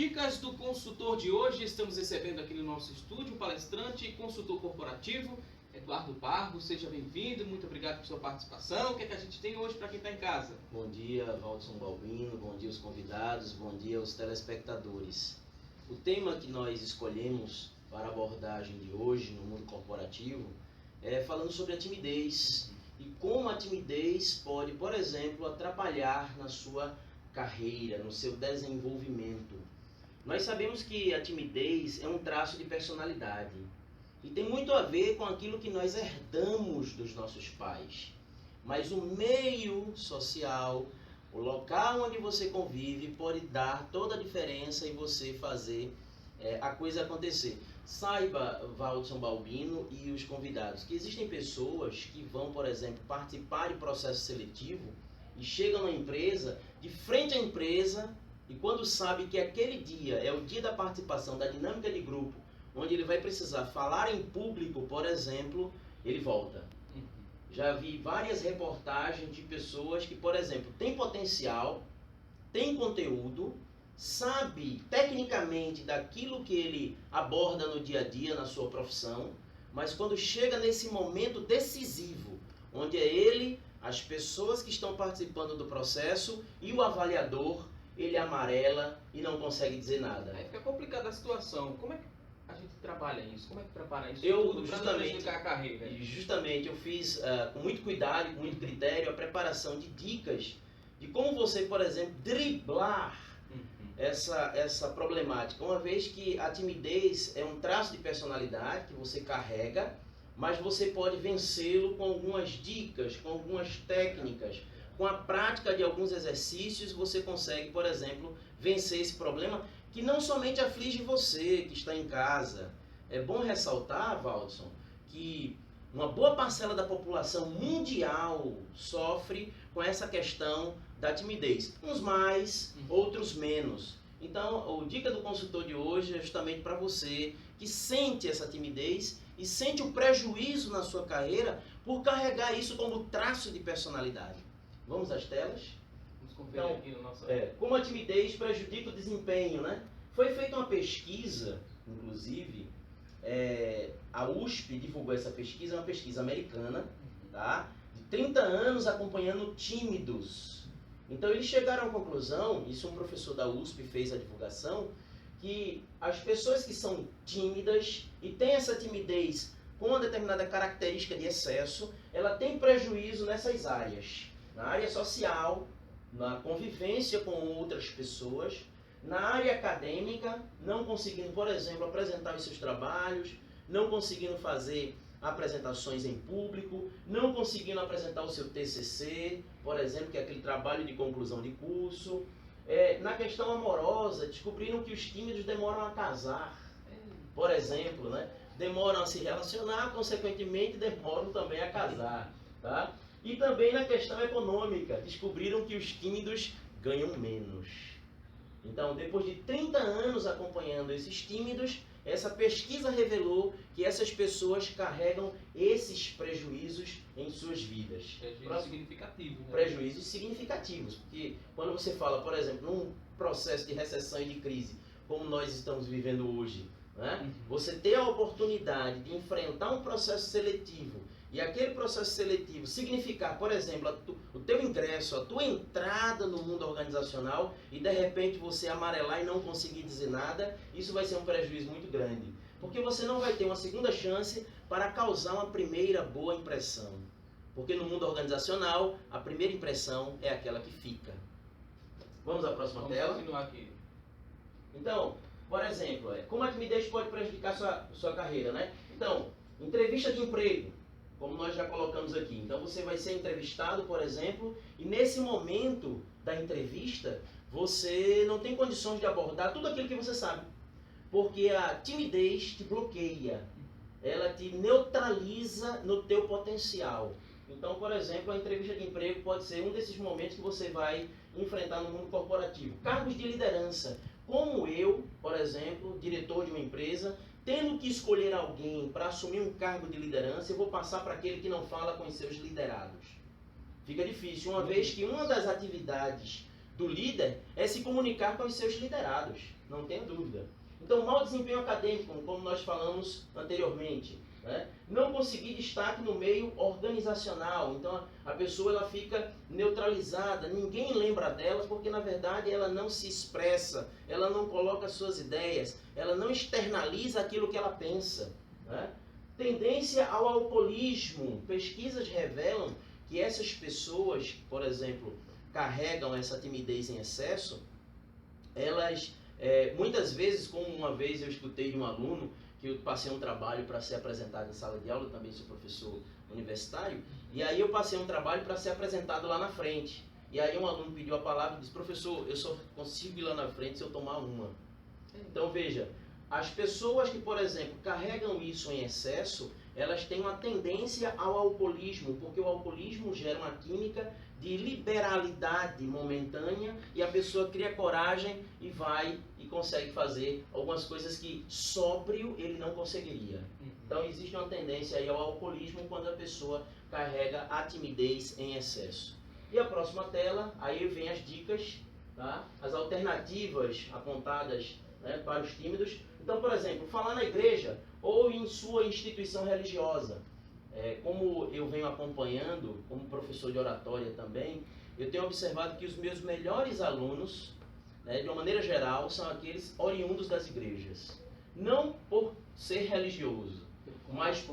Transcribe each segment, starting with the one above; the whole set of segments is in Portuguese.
Dicas do Consultor de hoje, estamos recebendo aqui no nosso estúdio um palestrante e consultor corporativo, Eduardo Barros. Seja bem-vindo, muito obrigado por sua participação. O que é que a gente tem hoje para quem está em casa? Bom dia, Valdson Balbino, bom dia aos convidados, bom dia aos telespectadores. O tema que nós escolhemos para a abordagem de hoje no mundo corporativo é falando sobre a timidez e como a timidez pode, por exemplo, atrapalhar na sua carreira, no seu desenvolvimento. Nós sabemos que a timidez é um traço de personalidade e tem muito a ver com aquilo que nós herdamos dos nossos pais. Mas o meio social, o local onde você convive, pode dar toda a diferença em você fazer a coisa acontecer. Saiba, Valdson Balbino e os convidados, que existem pessoas que vão, por exemplo, participar de processo seletivo e chegam na empresa, de frente à empresa, e quando sabe que aquele dia é o dia da participação, da dinâmica de grupo, onde ele vai precisar falar em público, por exemplo, ele volta. Já vi várias reportagens de pessoas que, por exemplo, têm potencial, têm conteúdo, sabe tecnicamente daquilo que ele aborda no dia a dia, na sua profissão, mas quando chega nesse momento decisivo, onde é ele, as pessoas que estão participando do processo e o avaliador, ele amarela e não consegue dizer nada. Aí fica complicada a situação. Como é que a gente trabalha isso? Como é que prepara isso? Para a carreira? Justamente, eu fiz com muito cuidado e com muito critério a preparação de dicas de como você, por exemplo, driblar essa problemática. Uma vez que a timidez é um traço de personalidade que você carrega, mas você pode vencê-lo com algumas dicas, com algumas técnicas, com a prática de alguns exercícios, você consegue, por exemplo, vencer esse problema que não somente aflige você que está em casa. É bom ressaltar, Valdson, que uma boa parcela da população mundial sofre com essa questão da timidez. Uns mais, outros menos. Então, a dica do consultor de hoje é justamente para você que sente essa timidez e sente o prejuízo na sua carreira por carregar isso como traço de personalidade. Vamos às telas? Vamos conferir então, aqui no nosso... como a timidez prejudica o desempenho, né? Foi feita uma pesquisa, inclusive, a USP divulgou essa pesquisa, é uma pesquisa americana, tá? De 30 anos acompanhando tímidos. Então eles chegaram à conclusão, isso um professor da USP fez a divulgação, que as pessoas que são tímidas e têm essa timidez com uma determinada característica de excesso, ela tem prejuízo nessas áreas. Na área social, na convivência com outras pessoas, na área acadêmica, não conseguindo, por exemplo, apresentar os seus trabalhos, não conseguindo fazer apresentações em público, não conseguindo apresentar o seu TCC, por exemplo, que é aquele trabalho de conclusão de curso. Na questão amorosa, descobriram que os tímidos demoram a casar, por exemplo, né? Demoram a se relacionar, consequentemente demoram também a casar, tá? E também na questão econômica, descobriram que os tímidos ganham menos. Então, depois de 30 anos acompanhando esses tímidos, essa pesquisa revelou que essas pessoas carregam esses prejuízos em suas vidas. Prejuízos significativos. Né? Prejuízos significativos, porque quando você fala, por exemplo, num processo de recessão e de crise, como nós estamos vivendo hoje, né? Você ter a oportunidade de enfrentar um processo seletivo e aquele processo seletivo significar, por exemplo, o teu ingresso, a tua entrada no mundo organizacional e de repente você amarelar e não conseguir dizer nada, isso vai ser um prejuízo muito grande. Porque você não vai ter uma segunda chance para causar uma primeira boa impressão. Porque no mundo organizacional, a primeira impressão é aquela que fica. Vamos à próxima tela? Vamos continuar aqui. Então, por exemplo, como a timidez pode prejudicar sua carreira, né? Então, entrevista de emprego, como nós já colocamos aqui. Então, você vai ser entrevistado, por exemplo, e nesse momento da entrevista, você não tem condições de abordar tudo aquilo que você sabe. Porque a timidez te bloqueia, ela te neutraliza no teu potencial. Então, por exemplo, a entrevista de emprego pode ser um desses momentos que você vai enfrentar no mundo corporativo. Cargos de liderança. Como eu, por exemplo, diretor de uma empresa, tendo que escolher alguém para assumir um cargo de liderança, eu vou passar para aquele que não fala com os seus liderados. Fica difícil, uma vez que uma das atividades do líder é se comunicar com os seus liderados, não tenha dúvida. Então, mau desempenho acadêmico, como nós falamos anteriormente, né? Não conseguir destaque no meio organizacional, então a pessoa ela fica neutralizada, ninguém lembra dela porque na verdade ela não se expressa, ela não coloca suas ideias, ela não externaliza aquilo que ela pensa, né? Tendência ao alcoolismo, pesquisas revelam que essas pessoas, por exemplo, carregam essa timidez em excesso, elas muitas vezes, como uma vez eu escutei de um aluno, que eu passei um trabalho para ser apresentado em sala de aula, eu também sou professor universitário, e aí eu passei um trabalho para ser apresentado lá na frente. E aí um aluno pediu a palavra e disse, professor, eu só consigo ir lá na frente se eu tomar uma. Então veja, as pessoas que, por exemplo, carregam isso em excesso, elas têm uma tendência ao alcoolismo, porque o alcoolismo gera uma química de liberalidade momentânea e a pessoa cria coragem e vai e consegue fazer algumas coisas que sóbrio ele não conseguiria. Então existe uma tendência aí ao alcoolismo quando a pessoa carrega a timidez em excesso. E a próxima tela, aí vem as dicas, tá? As alternativas apontadas, né, para os tímidos. Então, por exemplo, falar na igreja ou em sua instituição religiosa. Como eu venho acompanhando, como professor de oratória também, eu tenho observado que os meus melhores alunos, né, de uma maneira geral, são aqueles oriundos das igrejas. Não por ser religioso, mas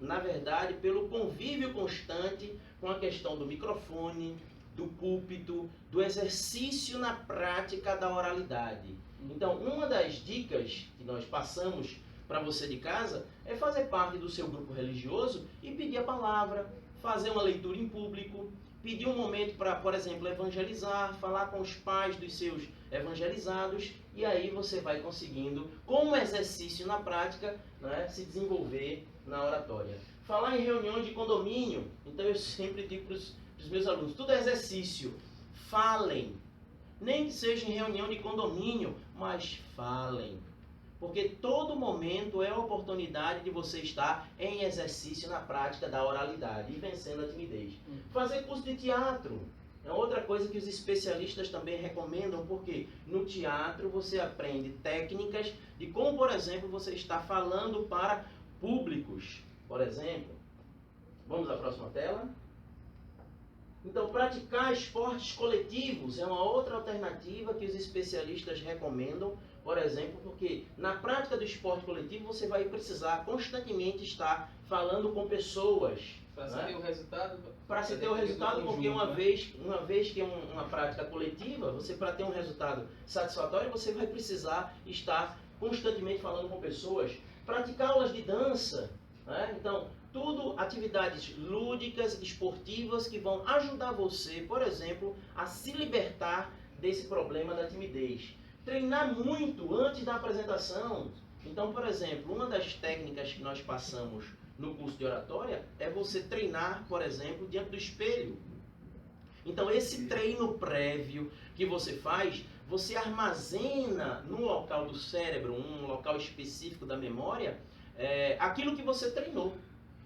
na verdade, pelo convívio constante com a questão do microfone, do púlpito, do exercício na prática da oralidade. Então, uma das dicas que nós passamos para você de casa é fazer parte do seu grupo religioso e pedir a palavra, fazer uma leitura em público, pedir um momento para, por exemplo, evangelizar, falar com os pais dos seus evangelizados, e aí você vai conseguindo, como exercício na prática, né, se desenvolver na oratória. Falar em reuniões de condomínio, então eu sempre digo para os meus alunos, tudo é exercício, falem, nem que seja em reunião de condomínio, mas falem. Porque todo momento é a oportunidade de você estar em exercício na prática da oralidade e vencendo a timidez. Fazer curso de teatro é outra coisa que os especialistas também recomendam, porque no teatro você aprende técnicas de como, por exemplo, você está falando para públicos. Por exemplo, vamos à próxima tela. Então, praticar esportes coletivos é uma outra alternativa que os especialistas recomendam, por exemplo, porque na prática do esporte coletivo você vai precisar constantemente estar falando com pessoas. Para se ter o resultado. Para se ter o resultado, porque uma vez que é uma prática coletiva, você para ter um resultado satisfatório, você vai precisar estar constantemente falando com pessoas. Praticar aulas de dança, né? Então, tudo atividades lúdicas, esportivas que vão ajudar você, por exemplo, a se libertar desse problema da timidez. Treinar muito antes da apresentação. Então, por exemplo, uma das técnicas que nós passamos no curso de oratória é você treinar, por exemplo, diante do espelho. Então, esse treino prévio que você faz, você armazena no local do cérebro, um local específico da memória, aquilo que você treinou.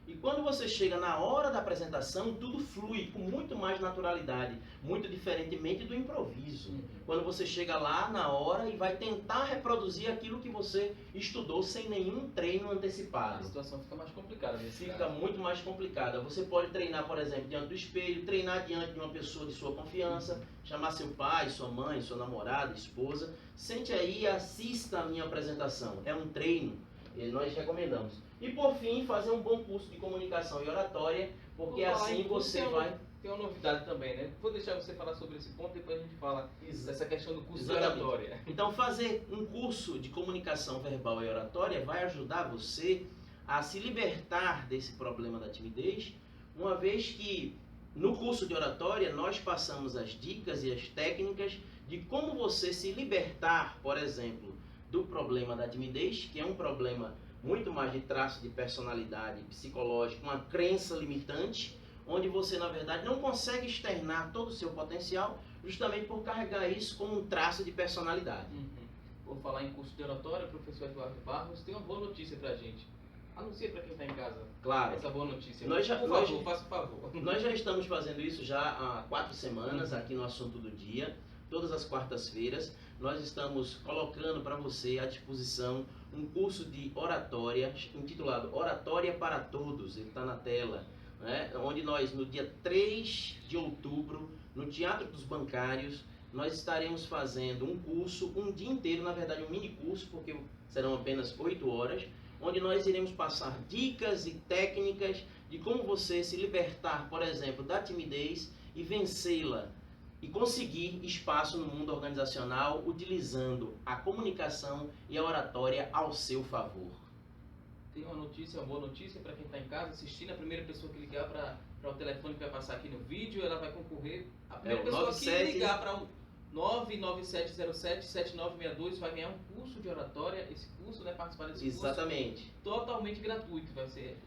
E quando você chega na hora da apresentação, tudo flui com muito mais naturalidade, muito diferentemente do improviso. Quando você chega lá na hora e vai tentar reproduzir aquilo que você estudou sem nenhum treino antecipado. A situação fica mais complicada. Fica muito mais complicada. Você pode treinar, por exemplo, diante do espelho, treinar diante de uma pessoa de sua confiança, chamar seu pai, sua mãe, sua namorada, esposa. Sente aí e assista a minha apresentação. É um treino. E nós recomendamos. E por fim, fazer um bom curso de comunicação e oratória, porque assim você vai... Tem uma novidade também, né? Vou deixar você falar sobre esse ponto, depois a gente fala dessa questão do curso Exatamente. de oratória. Então, fazer um curso de comunicação verbal e oratória vai ajudar você a se libertar desse problema da timidez, uma vez que no curso de oratória nós passamos as dicas e as técnicas de como você se libertar, por exemplo, do problema da timidez, que é um problema muito mais de traço de personalidade psicológica, uma crença limitante, onde você, na verdade, não consegue externar todo o seu potencial, justamente por carregar isso como um traço de personalidade. Vou falar em curso de oratória, professor Eduardo Barros, tem uma boa notícia pra gente. Anuncia para quem está em casa. Claro. Essa boa notícia. Faça o favor. Nós já estamos fazendo isso já há 4 semanas aqui no Assunto do Dia. todas as quartas-feiras, nós estamos colocando para você à disposição um curso de oratória, intitulado Oratória para Todos, ele está na tela, né? Onde nós, no dia 3 de outubro, no Teatro dos Bancários, nós estaremos fazendo um curso, um dia inteiro, na verdade um mini curso, porque serão apenas 8 horas, onde nós iremos passar dicas e técnicas de como você se libertar, por exemplo, da timidez e vencê-la e conseguir espaço no mundo organizacional utilizando a comunicação e a oratória ao seu favor. Tem uma notícia, uma boa notícia para quem está em casa assistindo. A primeira pessoa que ligar para o telefone que vai passar aqui no vídeo, ela vai concorrer. A primeira pessoa que ligar para o 99707-7962 vai ganhar um curso de oratória. Esse curso, né, participar desse curso. Exatamente. Totalmente gratuito vai ser.